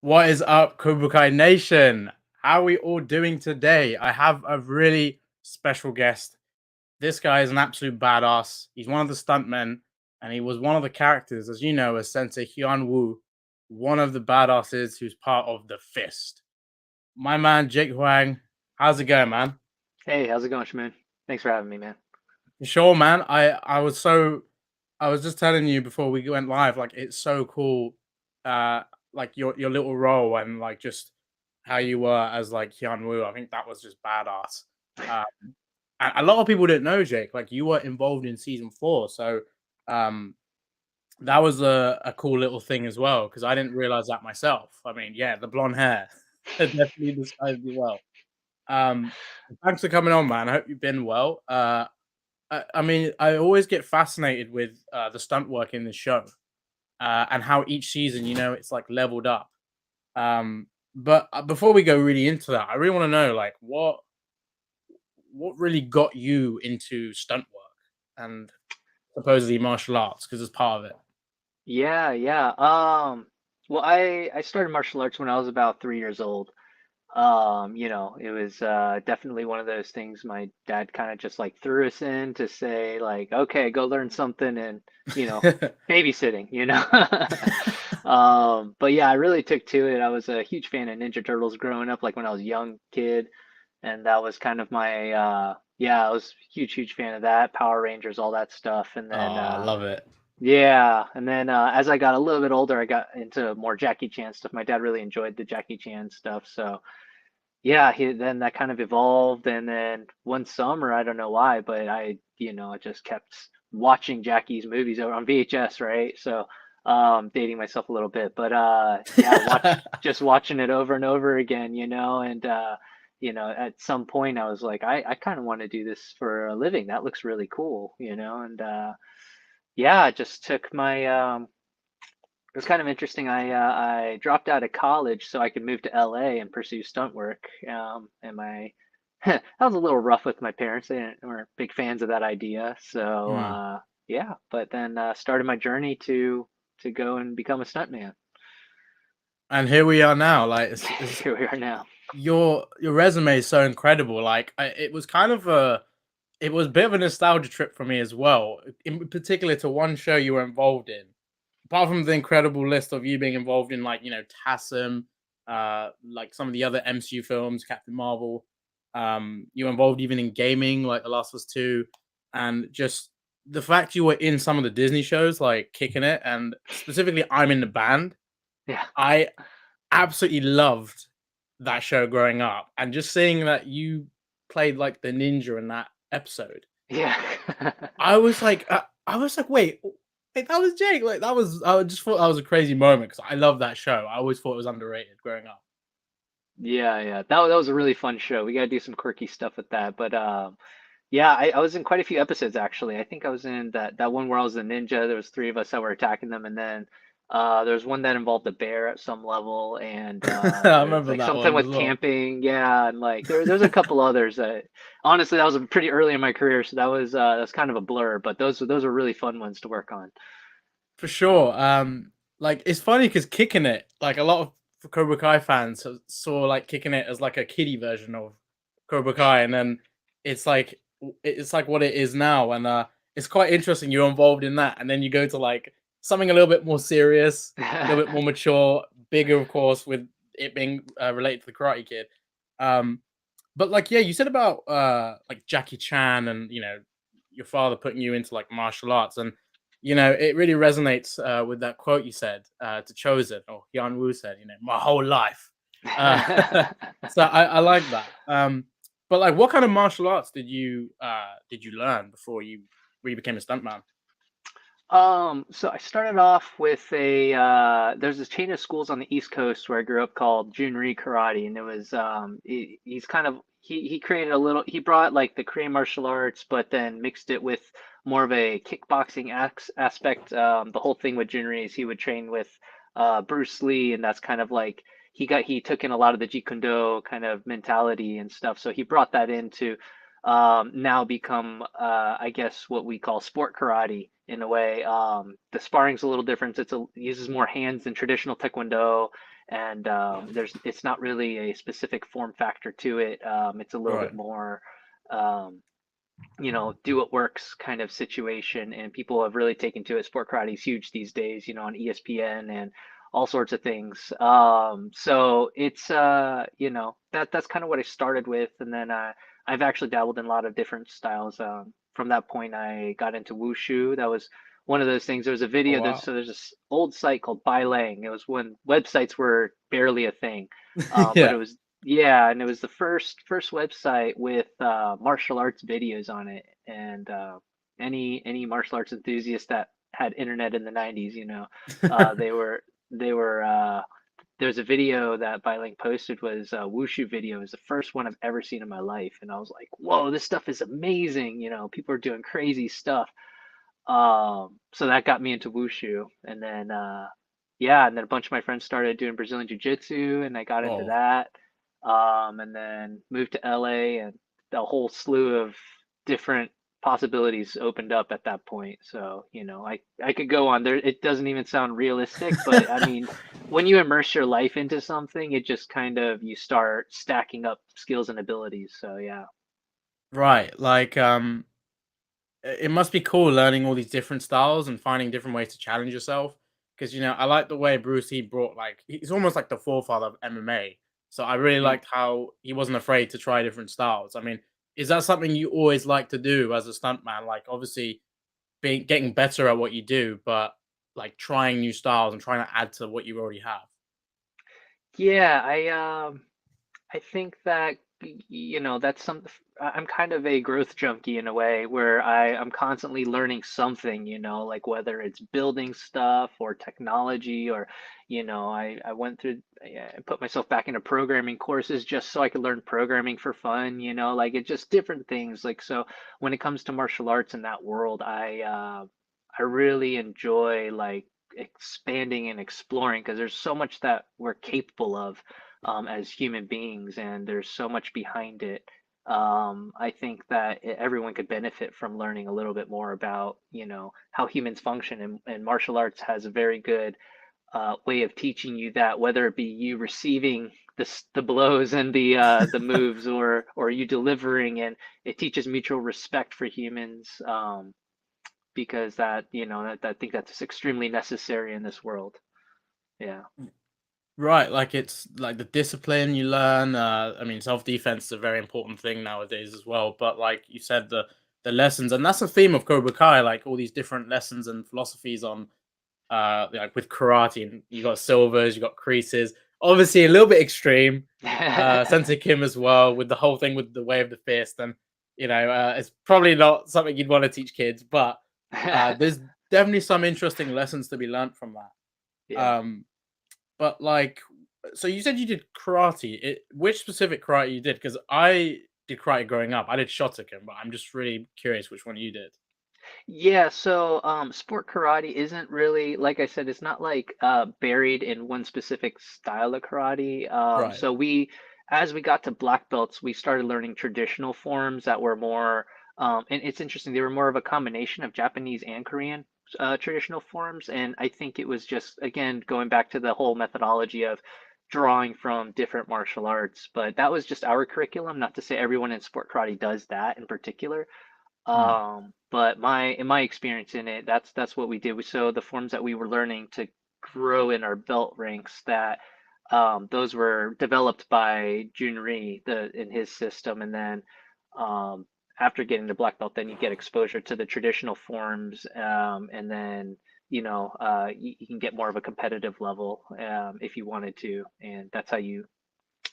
What is up, Cobra Kai Nation? How are we all doing today? I have a really special guest. This guy is an absolute badass. He's one of the stuntmen, and he was one of the characters, as you know, as Sensei Hyan-Woo, one of the badasses who's part of the Fist. My man, Jake Huang, how's it going, man? Hey, how's it going, Shmoon? Thanks for having me, man. Sure, man. I was just telling you before we went live, like it's so cool, uh, like your little role and like just how you were as like Hyun Woo. I think that was just badass. Um, and a lot of people didn't know, Jake. Like you were involved in season 4, so um, that was a cool little thing as well because I didn't realize that myself. I mean, yeah, the blonde hair definitely describes you well. Um, Thanks for coming on, man. I hope you've been well. I mean, I always get fascinated with the stunt work in the show and how each season, it's like leveled up. But before we go really into that, I really want to know, like, what really got you into stunt work and supposedly martial arts because it's part of it. Yeah. Well, I started martial arts when I was about 3 years old. It was definitely one of those things my dad kind of just like threw us in to say like, okay, go learn something and, babysitting, But yeah, I really took to it. I was a huge fan of Ninja Turtles growing up, like when I was a young kid, and that was kind of my yeah, I was huge fan of that, Power Rangers, all that stuff. And Oh, then I love it. yeah, and then as I got a little bit older, I got into more Jackie Chan stuff. My dad really enjoyed the Jackie Chan stuff, so yeah, then that kind of evolved. And then one summer, I don't know why, but I just kept watching Jackie's movies over on VHS, right? So, dating myself a little bit, but yeah, just watching it over and over again, and at some point I was like, I kind of want to do this for a living. That looks really cool, and yeah, I just took my it was kind of interesting. I dropped out of college so I could move to LA and pursue stunt work. And my that was a little rough with my parents. Weren't big fans of that idea. So Hmm. yeah, but then started my journey to go and become a stuntman. And here we are now. Like, it's Here we are now. your resume is so incredible. Like, it was kind of it was a bit of a nostalgia trip for me as well, in particular to one show you were involved in. Apart from the incredible list of you being involved in, like, TASM, like some of the other MCU films, Captain Marvel, you were involved even in gaming, like The Last of Us 2, and just the fact you were in some of the Disney shows, like Kicking It, and specifically I'm in the Band. Yeah, I absolutely loved that show growing up, and just seeing that you played like the ninja in that episode, yeah. I was like, wait, that was Jake. Like that was, I just thought that was a crazy moment because I love that show. I always thought it was underrated growing up. Yeah. That was a really fun show. We got to do some quirky stuff with that. But yeah, I was in quite a few episodes actually. I think I was in that one where I was a ninja. There was three of us that were attacking them, and then there was one that involved a bear at some level, and I there's remember like that something one as with well. camping. Yeah, and like there's a couple others that honestly that was pretty early in my career, so that's kind of a blur. But those were really fun ones to work on. For sure. Like it's funny because Kicking It, like a lot of Cobra Kai fans saw like Kicking It as like a kiddie version of Cobra Kai, and then it's like it's like what it is now, and it's quite interesting. You're involved in that, and then you go to like something a little bit more serious, a little bit more mature, bigger, of course, with it being related to the Karate Kid. Um, but like, yeah, you said about like Jackie Chan and your father putting you into like martial arts, and it really resonates with that quote you said to Chozen or Hyun Woo said, my whole life. Uh, so I like that. But like, what kind of martial arts did you learn before you really became a stuntman? So I started off with there's this chain of schools on the East Coast where I grew up called Junri Karate, and it was he's kind of he created a little he brought like the Korean martial arts, but then mixed it with more of a kickboxing aspect. The whole thing with Junri is he would train with Bruce Lee, and that's kind of like he took in a lot of the Jeet Kune Do kind of mentality and stuff. So he brought that into now become, I guess, what we call sport karate in a way. The sparring's a little different. Uses more hands than traditional taekwondo, and it's not really a specific form factor to it. It's a little bit Right. more, um, do what works kind of situation, and people have really taken to it. Sport karate is huge these days, on ESPN and all sorts of things. So it's that's kind of what I started with, and then I've actually dabbled in a lot of different styles. From that point, I got into wushu. That was one of those things. There was a Oh video. wow. There's this old site called Bailang. It was when websites were barely a thing, but it Yeah. was yeah, and it was the first website with martial arts videos on it, and any martial arts enthusiast that had internet in the 90s, they were they were there's a video that Bylink posted was a wushu video. It was the first one I've ever seen in my life, and I was like, whoa, this stuff is amazing. People are doing crazy stuff. So that got me into wushu, and then yeah, and then a bunch of my friends started doing Brazilian jiu-jitsu, and I got into Oh, that. And then moved to LA, and a whole slew of different possibilities opened up at that point. So, I could go on there. It doesn't even sound realistic, but I mean, when you immerse your life into something, it just kind of you start stacking up skills and abilities. So, yeah. right. Like it must be cool learning all these different styles and finding different ways to challenge yourself. Because I like the way Bruce Lee brought like he's almost like the forefather of MMA. So I really Mhm. liked how he wasn't afraid to try different styles. I mean, is that something you always like to do as a stuntman? Like obviously being getting better at what you do, but like trying new styles and trying to add to what you already have. Yeah, I think that that's I'm kind of a growth junkie in a way where I'm constantly learning something, like whether it's building stuff or technology or I went through I put myself back into programming courses just so I could learn programming for fun, like it's just different things. Like so when it comes to martial arts in that world, I really enjoy like expanding and exploring because there's so much that we're capable of as human beings, and there's so much behind it. I think that everyone could benefit from learning a little bit more about, how humans function, and martial arts has a very good way of teaching you that, whether it be you receiving the blows and the moves, or you delivering, and it teaches mutual respect for humans. Because I think that's extremely necessary in this world. Yeah. Right, like it's like the discipline you learn. I mean, self defense is a very important thing nowadays as well. But like you said, the lessons, and that's the theme of Cobra Kai, like all these different lessons and philosophies on like with karate, and you got silvers, you got creases. Obviously, a little bit extreme. Sensei Kim as well with the whole thing with the way of the fist, and it's probably not something you'd want to teach kids, but there's definitely some interesting lessons to be learned from that. Yeah. But like, so you said you did karate. Which specific karate you did? Because I did karate growing up. I did Shotokan, but I'm just really curious which one you did. Yeah, so sport karate isn't really, like I said, it's not like buried in one specific style of karate. Right. So as we got to black belts, we started learning traditional forms that were more, and it's interesting, they were more of a combination of Japanese and Korean traditional forms. And I think it was just, again, going back to the whole methodology of drawing from different martial arts. But that was just our curriculum, not to say everyone in sport karate does that in particular. Mm. But in my experience in it, that's what we did. So the forms that we were learning to grow in our belt ranks, that those were developed by Junri, in his system, and then um, after getting the black belt, then you get exposure to the traditional forms, and then you can get more of a competitive level if you wanted to, and that's how you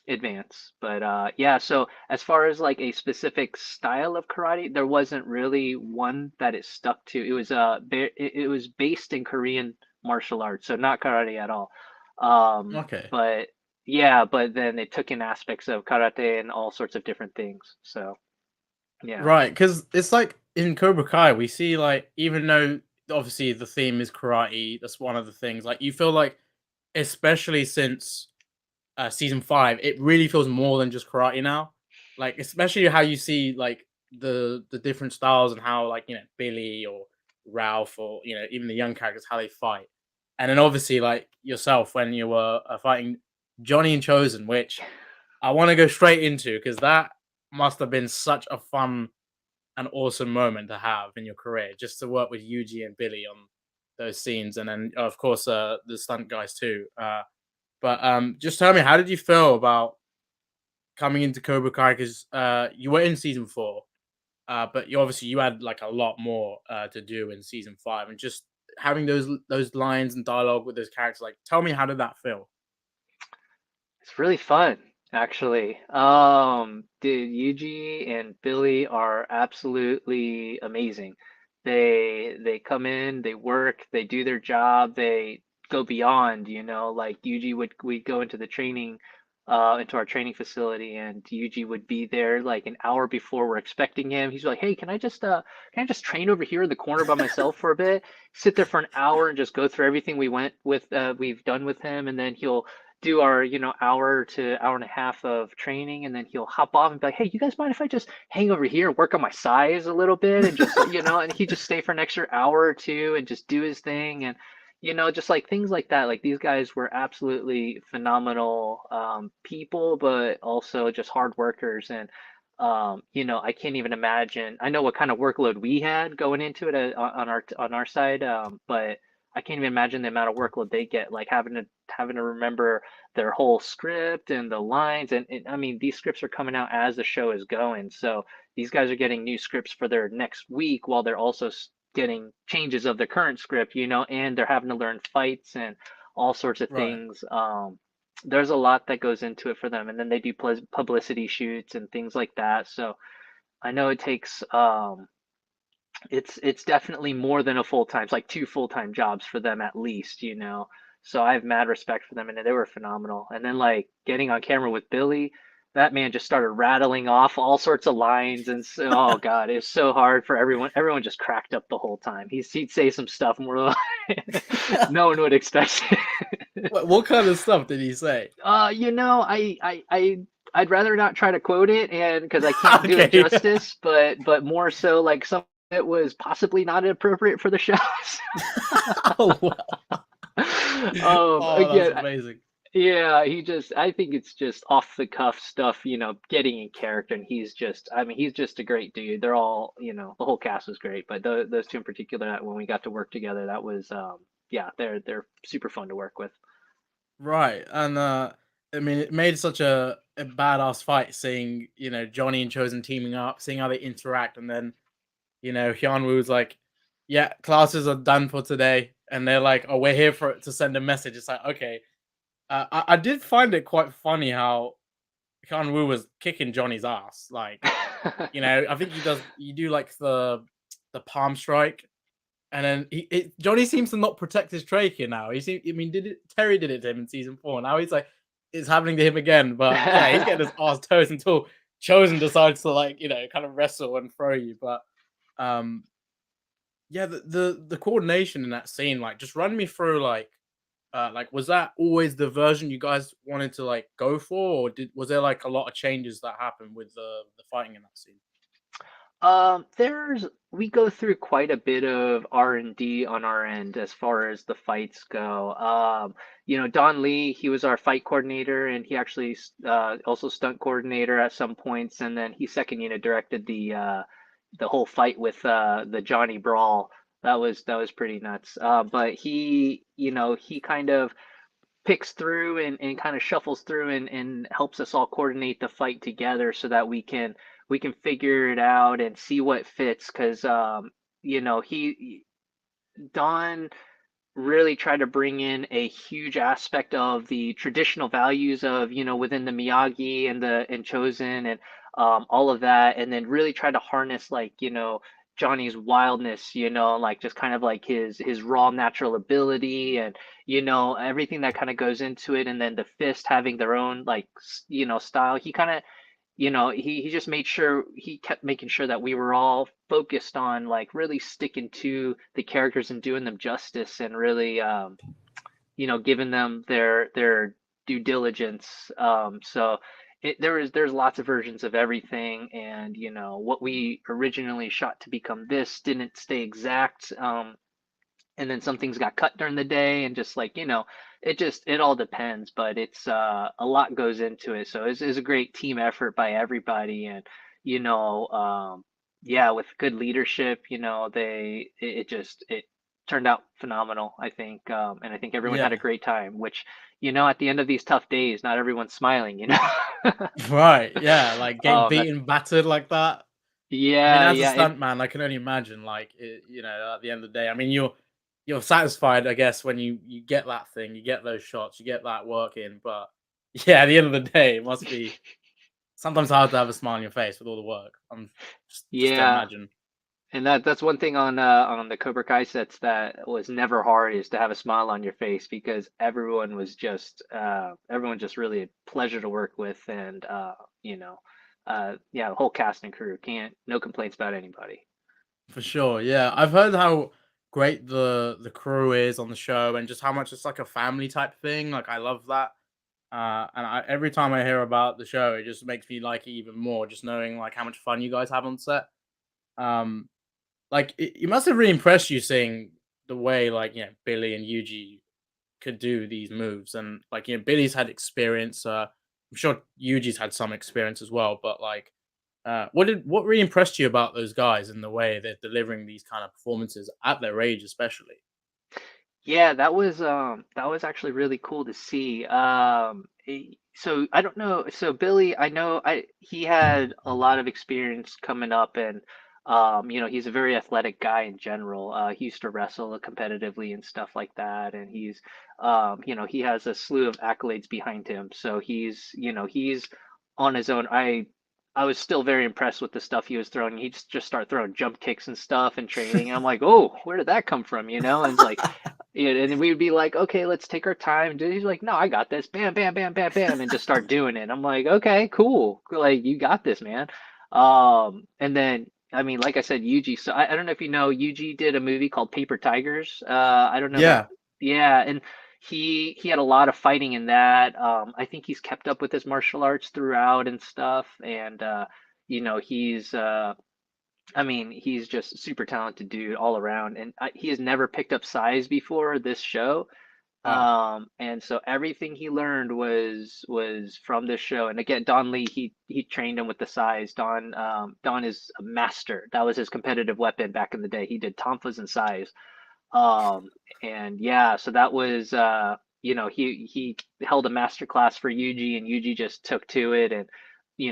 advance. But yeah, so as far as like a specific style of karate, there wasn't really one that it stuck to. It was based in Korean martial arts, so not karate at all. Okay. But yeah, but then it took in aspects of karate and all sorts of different things. So yeah. Right, because it's like in Cobra Kai, we see like even though obviously the theme is karate, that's one of the things. Like you feel like, especially since season 5, it really feels more than just karate now. Like especially how you see like the different styles and how like Billy or Ralph or even the young characters how they fight, and then obviously like yourself when you were fighting Johnny and Chosen, which I want to go straight into because that must have been such a fun and awesome moment to have in your career, just to work with Yuji and Billy on those scenes, and then of course the stunt guys too. But just tell me, how did you feel about coming into Cobra Kai? Because you were in season 4, but you had like a lot more to do in season 5, and just having those lines and dialogue with those characters. Like, tell me, how did that feel? It's really fun, actually. Dude, Yuji and Billy are absolutely amazing. They come in, they work, they do their job, they go beyond, like Yuji would we go into the training into our training facility, and Yuji would be there like an hour before we're expecting him. He's like, "Hey, can I just train over here in the corner by myself for a bit?" Sit there for an hour and just go through everything we've done with him, and then he'll do our hour to hour and a half of training, and then he'll hop off and be like, "Hey, you guys mind if I just hang over here and work on my size a little bit?" And just and he just stay for an extra hour or two and just do his thing. And just like things like that. Like, these guys were absolutely phenomenal people, but also just hard workers. And I can't even imagine. I know what kind of workload we had going into it on our side, but I can't even imagine the amount of workload they get, like having to remember their whole script and the lines. And I mean, these scripts are coming out as the show is going, so these guys are getting new scripts for their next week while they're also getting changes of the current script, and they're having to learn fights and all sorts of Right. things. There's a lot that goes into it for them, and then they do publicity shoots and things like that. So I know it takes it's definitely more than a full time. It's like two full-time jobs for them at least. So I have mad respect for them, and they were phenomenal. And then like getting on camera with Billy, that man just started rattling off all sorts of lines, and so, oh God, it's so hard for everyone. Everyone just cracked up the whole time. He'd say some stuff and we're like, no one would expect it. What kind of stuff did he say? I'd rather not try to quote it, and because I can't do it Okay. justice, but more so like some it was possibly not appropriate for the shows. Oh, wow. Oh, that's Again, amazing. yeah, I think it's just off the cuff stuff, getting in character, and I mean, he's just a great dude. They're all, the whole cast was great, but those two in particular, when we got to work together, that was, yeah, they're super fun to work with. Right, and I mean, it made such a badass fight seeing Johnny and Chosen teaming up, seeing how they interact, and then Hyun Woo's like, "Yeah, classes are done for today," and they're like, "Oh, we're here for to send a message." It's like, okay, I did find it quite funny how Hyun Woo was kicking Johnny's ass. Like, I think you do like the palm strike, and then Johnny seems to not protect his trachea now. I mean, Terry did it to him in season 4. Now he's like, it's happening to him again. But yeah, he's getting his ass toast until Chosen decides to like, kind of wrestle and throw you. But um, yeah, the coordination in that scene, like, just run me through like was that always the version you guys wanted to like go for, or was there like a lot of changes that happened with the fighting in that scene? We go through quite a bit of R&D on our end as far as the fights go. Don Lee, he was our fight coordinator, and he actually also stunt coordinator at some points, and then he second unit directed the whole fight with the Johnny Brawl. That was pretty nuts. But he kind of picks through and kind of shuffles through and helps us all coordinate the fight together so that we can figure it out and see what fits. Because he Don really tried to bring in a huge aspect of the traditional values of within the Miyagi and Chosen and all of that, and then really try to harness like Johnny's wildness, like just kind of like his raw natural ability and everything that kind of goes into it, and then the fist having their own like style. He kind of he just made sure he kept making sure that we were all focused on like really sticking to the characters and doing them justice and really giving them their due diligence. So there's lots of versions of everything, and what we originally shot to become this didn't stay exact. And then some things got cut during the day, and just like it all depends, but it's a lot goes into it, so it's a great team effort by everybody. And you know yeah, with good leadership, it turned out phenomenal, I think. And I think everyone had a Yeah. great time, which at the end of these tough days, not everyone's smiling. Right. Yeah. Like getting That beaten, battered like that. I mean, Yeah, as a yeah, and stunt man, I can only imagine, like, at the end of the day, I mean, you're satisfied, I guess, when you get that thing, you get those shots, you get that work in. But yeah, at the end of the day, it must be sometimes hard to have a smile on your face with all the work. I'm just to yeah. imagine. And that's one thing on the Cobra Kai sets that was never hard, is to have a smile on your face, because everyone just really a pleasure to work with. And yeah, the whole cast and crew, can't no complaints about anybody. For sure, yeah. I've heard how great the crew is on the show, and just how much it's like a family type thing. Like I love that. Every time I hear about the show, it just makes me like it even more. Just knowing like how much fun you guys have on set. Um, it must have really impressed you seeing the way like Billy and Yuji could do these moves, and like Billy's had experience. I'm sure Yuji's had some experience as well, but like what really impressed you about those guys and the way they're delivering these kind of performances at their age, especially? Yeah, that was actually really cool to see. So I don't know. So Billy, I know he had a lot of experience coming up, and he's a very athletic guy in general. He used to wrestle competitively and stuff like that, and he has a slew of accolades behind him. So he's on his own. I was still very impressed with the stuff he was throwing. He'd just start throwing jump kicks and stuff in training. I'm like, oh, where did that come from? And it's like, yeah, and we'd be like, okay, let's take our time. He's like, no, I got this. Bam, bam, bam, bam, bam, and just start doing it. I'm like, okay, cool. Like, you got this, man. And then, I mean, like I said, Yuji. So I don't know if you know, Yuji did a movie called Paper Tigers. I don't know if that. Yeah, Yeah, and he had a lot of fighting in that. I think he's kept up with his martial arts throughout and stuff. And he's I mean, he's just a super talented dude all around, and he has never picked up size before this show. wow. And so everything he learned was from this show. And again, Don Lee, he trained him with the size. Don is a master. That was his competitive weapon back in the day. He did tonfas and size. Um, and yeah, so that was he held a master class for Yuji, and Yuji just took to it. And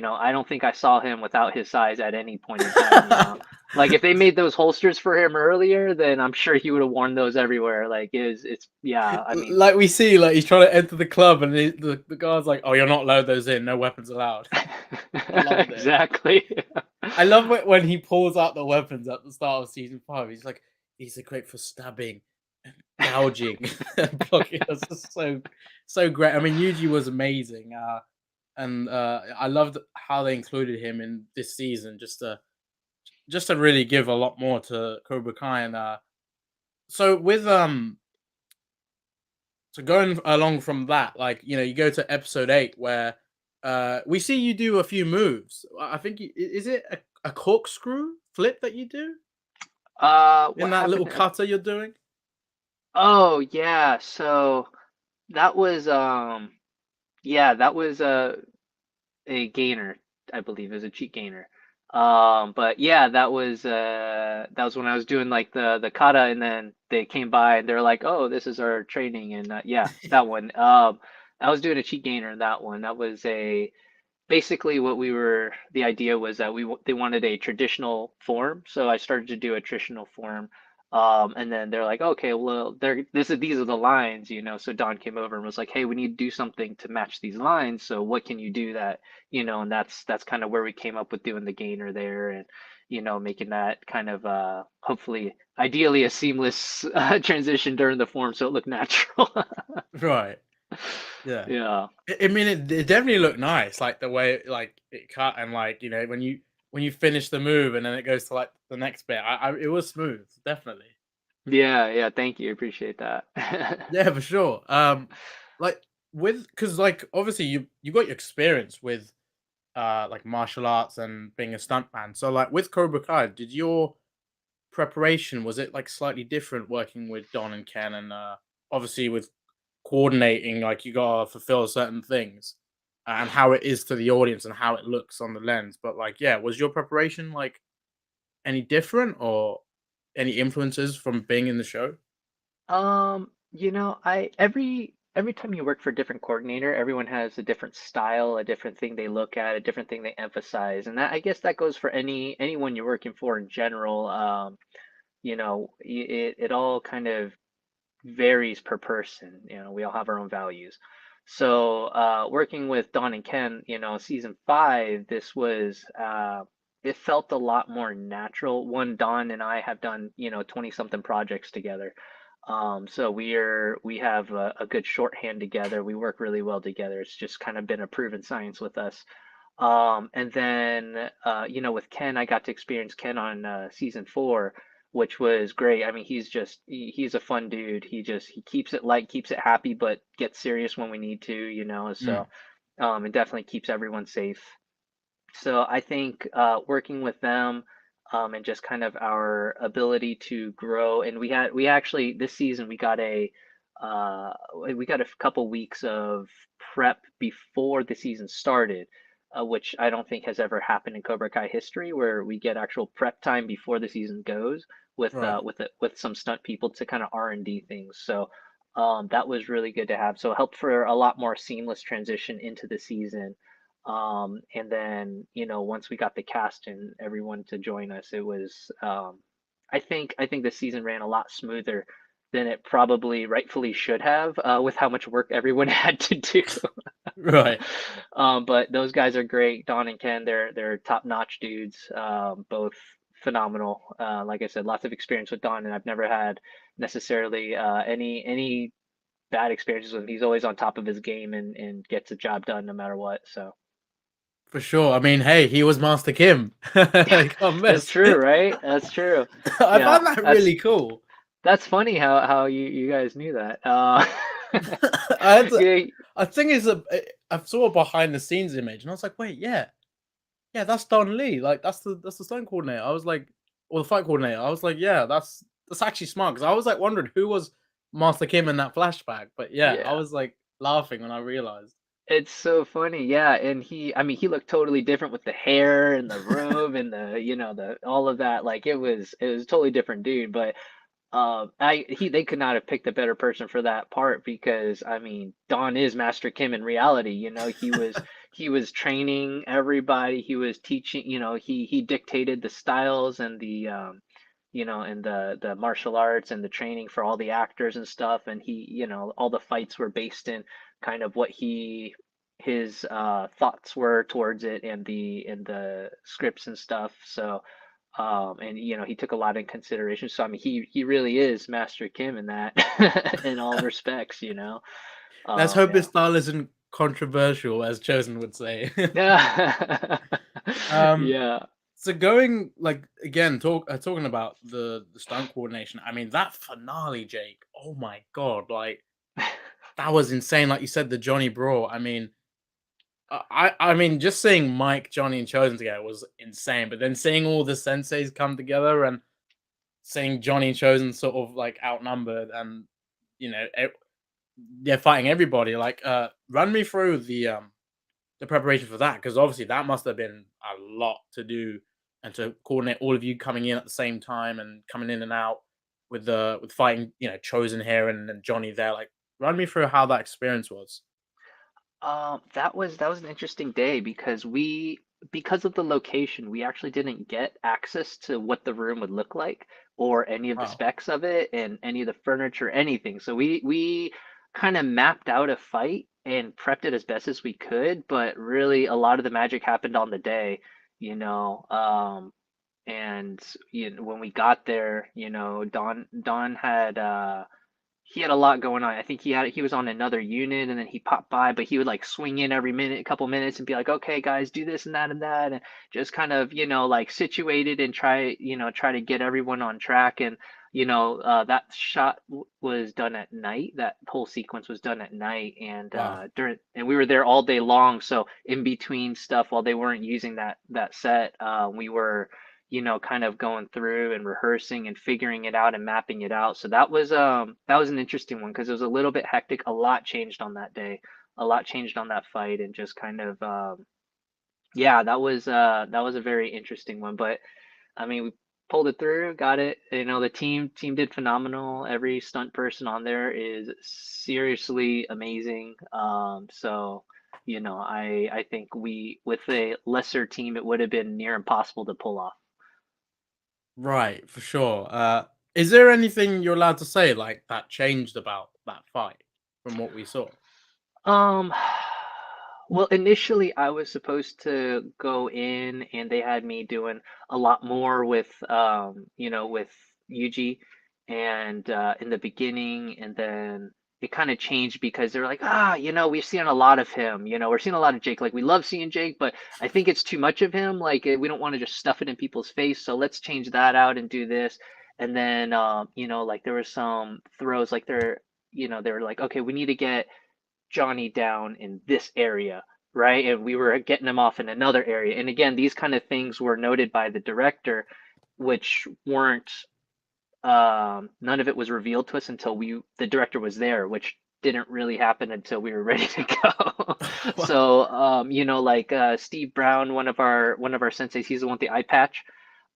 I don't think I saw him without his size at any point in time. Like, if they made those holsters for him earlier, then I'm sure he would have worn those everywhere. Like, it's yeah, I mean, Like we see, like he's trying to enter the club, and the guy's like, "Oh, you're not allowed those in. No weapons allowed." I loved it. exactly. I love it when he pulls out the weapons at the start of season 5. He's like, "These are great for stabbing and gouging and blocking." It's just so great. I mean, Yuji was amazing, and I loved how they included him in this season, just to really give a lot more to Cobra Kai. And so with so going along from that, like you go to episode 8 where we see you do a few moves. I think is it a corkscrew flip that you do in What that little happened? cutter you're doing? Oh yeah, so that was yeah, that was a gainer, I believe. It was a cheat gainer. But yeah, that was when I was doing like the kata, and then they came by and they're like, "Oh, this is our training." And yeah, that one. I was doing a cheat gainer in that one. That was a basically what the idea was that they wanted a traditional form, so I started to do a traditional form. And then they're like, okay, well, these are the lines, so Don came over and was like, hey, we need to do something to match these lines, so what can you do that, and that's kind of where we came up with doing the gainer there. And making that kind of hopefully ideally a seamless transition during the form, so it looked natural. Right. Yeah. Yeah. I mean, it definitely looked nice, like the way like it cut, and like when you finish the move and then it goes to like the next bit. It was smooth, definitely. Yeah, yeah, thank you. Appreciate that. Yeah, for sure. Like because like obviously you got your experience with like martial arts and being a stuntman. So like with Cobra Kai, did your preparation was it like slightly different working with Don and Ken and obviously with coordinating like you gotta fulfill certain things and how it is to the audience and how it looks on the lens. But like yeah, was your preparation like any different or any influences from being in the show? I every time you work for a different coordinator, everyone has a different style, a different thing they look at, a different thing they emphasize, and that I guess that goes for anyone you're working for in general. It all kind of varies per person. We all have our own values. So, working with Don and Ken, season five, it felt a lot more natural. One, Don and I have done, 20 something projects together. So we have a good shorthand together. We work really well together. It's just kind of been a proven science with us. And then, with Ken, I got to experience Ken on season four, which was great. I mean, he's a fun dude. He keeps it light, keeps it happy, but gets serious when we need to, Mm, so it definitely keeps everyone safe. So I think working with them and just kind of our ability to grow, and we actually this season we got a couple weeks of prep before the season started, which I don't think has ever happened in Cobra Kai history, where we get actual prep time before the season goes right. with some stunt people to kind of R&D things. So that was really good to have. So it helped for a lot more seamless transition into the season. And then, once we got the cast and everyone to join us, it was, I think the season ran a lot smoother than it probably rightfully should have, with how much work everyone had to do. Right. But those guys are great. Don and Ken, they're top-notch dudes, both phenomenal. Like I said, lots of experience with Don, and I've never had necessarily any bad experiences with him. He's always on top of his game and gets the job done no matter what. So. For sure. I mean, hey, he was Master Kim. Can't That's miss. true, right? That's true. I Yeah, find that that's really cool. that's funny how you guys knew that. I had to, Yeah, I think I saw a behind the scenes image and I was like, wait, yeah, yeah, that's Don Lee. Like that's the stunt coordinator. I was like, or the fight coordinator. I was like, yeah, that's actually smart because I was like wondering who was Master Kim in that flashback. But yeah, I yeah. was like laughing when I realized. It's so funny. Yeah, and I mean, he looked totally different with the hair and the robe and the all of that. Like it was a totally different dude, but they could not have picked a better person for that part because I mean Don is Master Kim in reality. He was training everybody. He was teaching. He dictated the styles and the martial arts and the training for all the actors and stuff. And all the fights were based in kind of what his thoughts were towards it and the scripts and stuff. So and he took a lot in consideration. So I mean, he really is Master Kim in that, in all respects. Let's hope his Yeah. style isn't controversial, as Chosen would say. Yeah. um, Yeah. so going like again, talking about the stunt coordination. I mean, that finale, Jake. Oh my god, like that was insane. Like you said, the Johnny Brawl. I mean, I mean, just seeing Mike, Johnny, and Chosen together was insane. But then seeing all the senseis come together and seeing Johnny and Chosen sort of like outnumbered and you know they're fighting everybody. Like, run me through the preparation for that because obviously that must have been a lot to do and to coordinate all of you coming in at the same time and coming in and out with fighting Chosen here and Johnny there. Like, run me through how that experience was. That was an interesting day because of the location, we actually didn't get access to what the room would look like or any of the Wow. specs of it and any of the furniture, anything. So we kind of mapped out a fight and prepped it as best as we could, but really a lot of the magic happened on the day, you know. And when we got there, Don had he had a lot going on. I think he was on another unit and then he popped by, but he would like swing in every minute, a couple minutes, and be like, "Okay, guys, do this and that," and just kind of, like situated and try to get everyone on track. And that shot was done at night. That whole sequence was done at night, and Wow. we were there all day long. So in between stuff, while they weren't using that set, we were kind of going through and rehearsing and figuring it out and mapping it out. So that was an interesting one because it was a little bit hectic. A lot changed on that day. A lot changed on that fight, and just kind of yeah, that was a very interesting one. But I mean, we pulled it through, got it. The team did phenomenal. Every stunt person on there is seriously amazing. So I think with a lesser team, it would have been near impossible to pull off. Right, for sure. Is there anything you're allowed to say like that changed about that fight from what we saw? Um, well, initially I was supposed to go in and they had me doing a lot more with Yuji and in the beginning, and then it kind of changed because they're like, we've seen a lot of him, we're seeing a lot of Jake. Like we love seeing Jake, but I think it's too much of him. Like we don't want to just stuff it in people's face, so let's change that out and do this. And then like there were some throws like they were like, okay, we need to get Johnny down in this area, right? And we were getting him off in another area. And again, these kind of things were noted by the director, which weren't none of it was revealed to us until the director was there, which didn't really happen until we were ready to go. Wow. So like Steve Brown, one of our senseis, he's the one with the eye patch.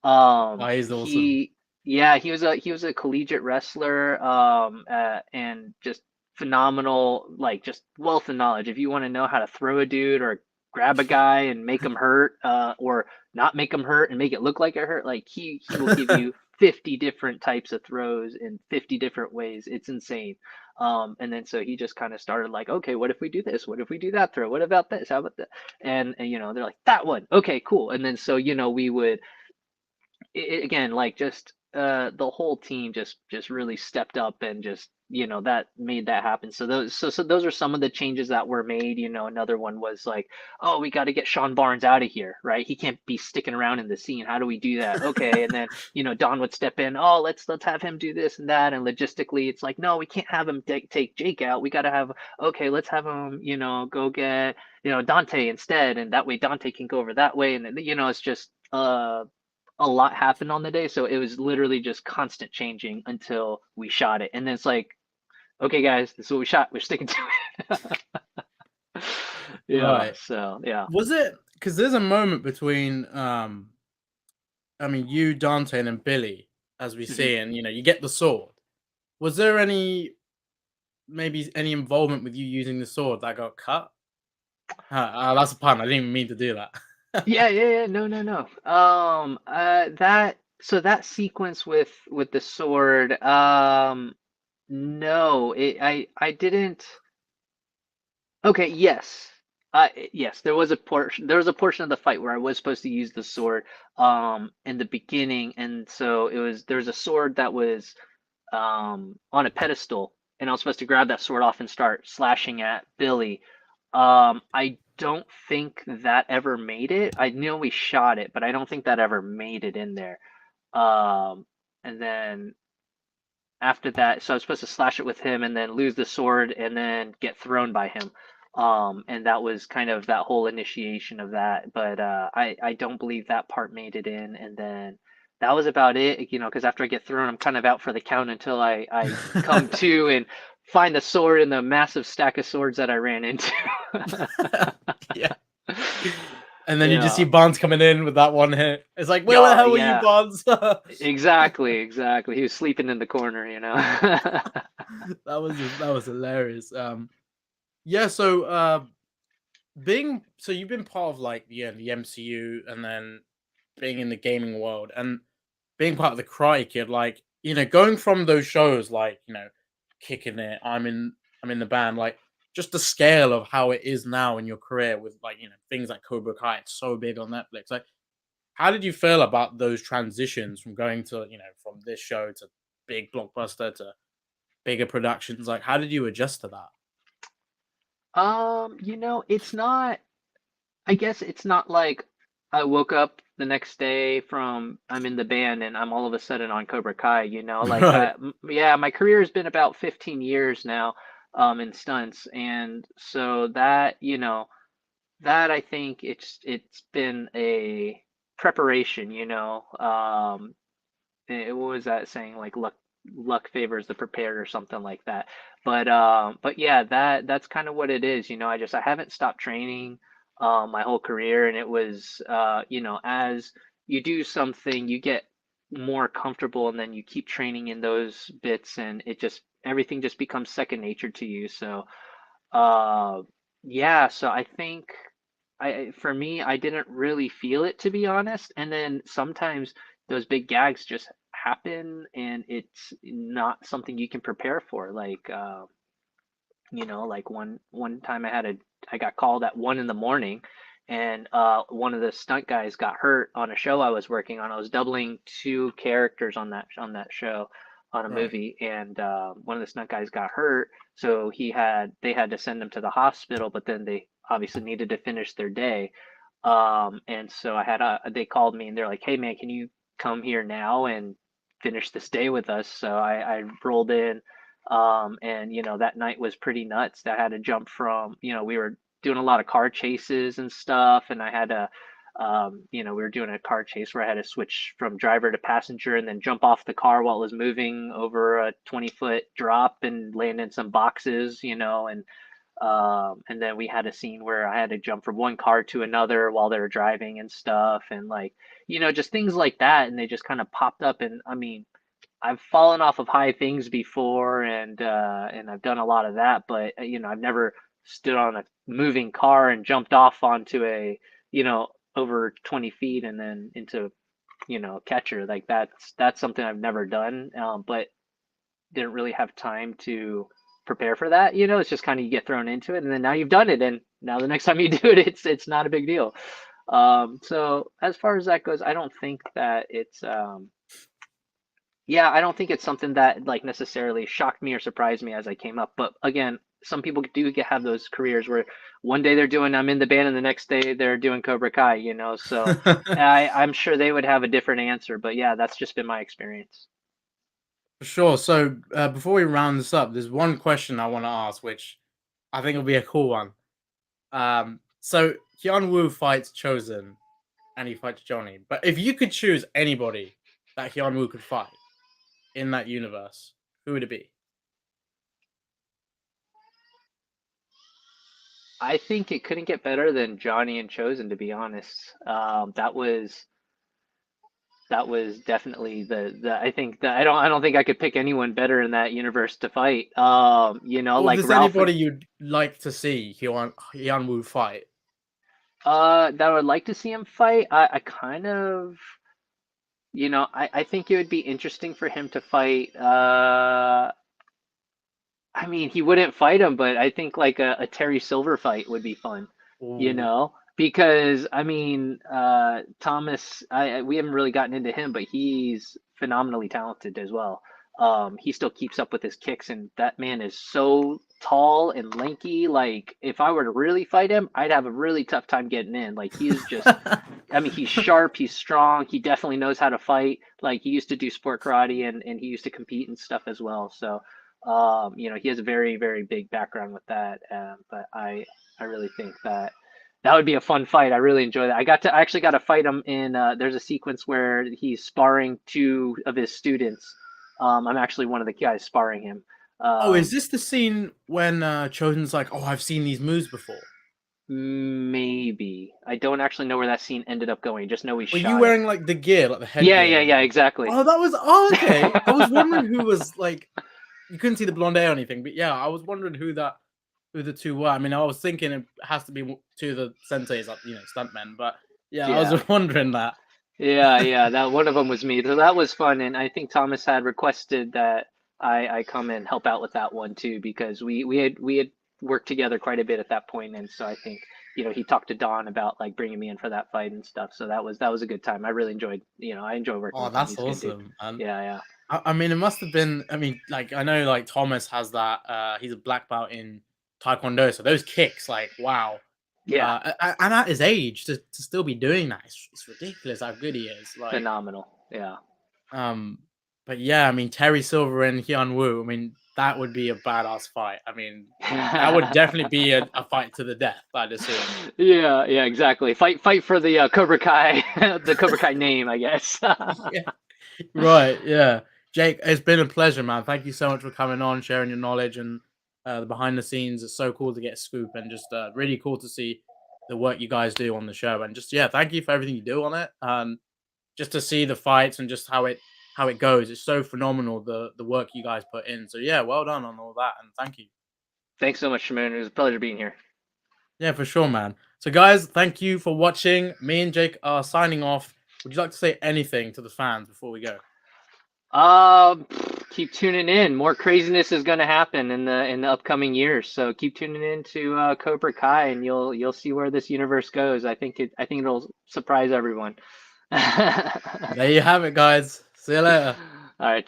Oh, he's awesome. He Yeah, he was a collegiate wrestler, and just phenomenal, like just wealth of knowledge. If you want to know how to throw a dude or grab a guy and make him hurt, or not make him hurt and make it look like it hurt, like he will give you 50 different types of throws in 50 different ways. It's insane. And then so he just kind of started like, okay, what if we do this? What if we do that throw? What about this? How about that? And they're like, that one. Okay, cool. And then so we would again, like just the whole team just really stepped up and just that made that happen. So those are some of the changes that were made. Another one was like, oh, we got to get Sean Barnes out of here, right? He can't be sticking around in the scene. How do we do that? Okay, and then Don would step in. Oh, let's have him do this and that. And logistically, it's like, no, we can't have him take Jake out. We got to have, okay, let's have him go get Dante instead, and that way Dante can go over that way. And it's just a lot happened on the day, so it was literally just constant changing until we shot it. And then it's like, okay, guys, this is what we shot. We're sticking to it. Yeah. Right. So yeah. Was it because there's a moment between I mean you, Dante, and then Billy, as we Mhm. see, and you get the sword. Was there maybe any involvement with you using the sword that got cut? That's a pun. I didn't even mean to do that. Yeah, yeah, yeah. No, no, no. That sequence with the sword. No, I didn't. Okay, yes. Yes, there was a portion of the fight where I was supposed to use the sword in the beginning, and so there was a sword that was on a pedestal, and I was supposed to grab that sword off and start slashing at Billy. I don't think that ever made it. I know we shot it, but I don't think that ever made it in there. And then after that, so I was supposed to slash it with him and then lose the sword and then get thrown by him. And that was kind of that whole initiation of that. But I don't believe that part made it in. And then that was about it, because after I get thrown, I'm kind of out for the count until I come to and find the sword in the massive stack of swords that I ran into. Yeah. And then you just see Yeah. Barnes coming in with that one hit. It's like, where the Yeah, hell were you, yeah. Barnes? Exactly, exactly. He was sleeping in the corner. That was hilarious. Yeah. So, so you've been part of like the MCU, and then being in the gaming world, and being part of the Karate Kid, like going from those shows, like kicking it. I'm in the band, like just the scale of how it is now in your career with like things like Cobra Kai. It's so big on Netflix. Like, how did you feel about those transitions from going to from this show to big blockbuster to bigger productions? Like, how did you adjust to that? It's not, I guess it's not like I woke up the next day from I'm in the band and I'm all of a sudden on Cobra Kai, like Right. yeah, my career has been about 15 years now in stunts, and so that, that I think it's been a preparation, what was that saying, like luck favors the prepared or something like that. But yeah, that's kind of what it is. I haven't stopped training my whole career, and it was as you do something, you get more comfortable, and then you keep training in those bits, and everything just becomes second nature to you. So uh yeah, so I think for me, I didn't really feel it, to be honest. And then sometimes those big gags just happen, and it's not something you can prepare for. Like, like one time I got called at 1 in the morning, and one of the stunt guys got hurt on a show I was working on. I was doubling two characters on that show on a Right. movie, and one of the stunt guys got hurt, so they had to send him to the hospital, but then they obviously needed to finish their day. And so they called me and they're like, "Hey man, can you come here now and finish this day with us?" So I rolled in, and that night was pretty nuts. I had to jump from, we were doing a lot of car chases and stuff, and I had to, we were doing a car chase where I had to switch from driver to passenger and then jump off the car while it was moving over a 20-foot drop and land in some boxes, and then we had a scene where I had to jump from one car to another while they were driving and stuff, and like, just things like that, and they just kind of popped up. And I mean, I've fallen off of high things before, and I've done a lot of that, but I've never stood on a moving car and jumped off onto a, over 20 feet and then into, catcher. Like that's something I've never done, but didn't really have time to prepare for that. It's just kind of you get thrown into it, and then now you've done it, and now the next time you do it, it's not a big deal. So as far as that goes, I don't think that it's yeah, I don't think it's something that like necessarily shocked me or surprised me as I came up. But again, some people have those careers where one day they're doing I'm in the band and the next day they're doing Cobra Kai, So I'm sure they would have a different answer. But yeah, that's just been my experience. For sure. So before we round this up, there's one question I want to ask, which I think will be a cool one. So Hyun-Woo fights Chozen, and he fights Johnny. But if you could choose anybody that Hyun-Woo could fight in that universe, who would it be? I think it couldn't get better than Johnny and Chosen, to be honest. That was definitely the I think that I don't think I could pick anyone better in that universe to fight. Or if Like there's Ralph and anybody you'd like to see Hyun-Woo fight? that I would like to see him fight. I kind of, I think it would be interesting for him to fight. I mean, he wouldn't fight him, but I think like a Terry Silver fight would be fun, Ooh. because I mean, Thomas, we haven't really gotten into him, but he's phenomenally talented as well. He still keeps up with his kicks, and that man is so tall and lanky. Like, if I were to really fight him, I'd have a really tough time getting in. Like, he's just, I mean, he's sharp, he's strong, he definitely knows how to fight. Like, he used to do sport karate, and he used to compete and stuff as well. So, he has a very, very big background with that. But I really think that would be a fun fight. I really enjoy that. I actually got to fight him in. There's a sequence where he's sparring two of his students. I'm actually one of the guys sparring him. Oh, is Um, this the scene when Chosen's like, "Oh, I've seen these moves before"? Maybe I don't actually know where that scene ended up going. Just know we Were you shot it. wearing like the gear, like the Yeah, headgear yeah, and yeah, everything? exactly. Oh, that was okay. I was wondering who was like. You couldn't see the blonde hair or anything, but yeah, I was wondering who the two were. I mean, I was thinking it has to be two of the senseis, like stuntmen. But yeah, I was Yeah. wondering that. Yeah, yeah, that one of them was me. So that was fun, and I think Thomas had requested that I come and help out with that one too, because we had worked together quite a bit at that point, and so I think he talked to Don about like bringing me in for that fight and stuff. So that was a good time. I really enjoyed, I enjoy working Oh, with him. that's He's a good dude. awesome, man. Yeah, yeah. I mean, it must have been. I mean, like I know, like Thomas has that. He's a black belt in Taekwondo, so those kicks, like wow. Yeah, And at his age, to still be doing that, it's ridiculous how good he is. Like, phenomenal. Yeah. um, but yeah, I mean Terry Silver and Hyun Woo. I mean, that would be a badass fight. I mean, that would definitely be a fight to the death, I'd assume. Yeah, yeah, exactly. Fight for the Cobra Kai, the Cobra Kai name, I guess. Yeah. Right, yeah. Jake, it's been a pleasure, man. Thank you so much for coming on, sharing your knowledge and the behind the scenes. It's so cool to get a scoop and just really cool to see the work you guys do on the show. And just yeah, thank you for everything you do on it. Just to see the fights and just how it goes. It's so phenomenal the work you guys put in. So yeah, well done on all that and thank you. Thanks so much, Shimon. It was a pleasure being here. Yeah, for sure, man. So guys, thank you for watching. Me and Jake are signing off. Would you like to say anything to the fans before we go? Keep tuning in. More craziness is going to happen in the upcoming years. So keep tuning in to Cobra Kai, and you'll see where this universe goes. I think it'll surprise everyone. All There you have it, guys. See you later. right.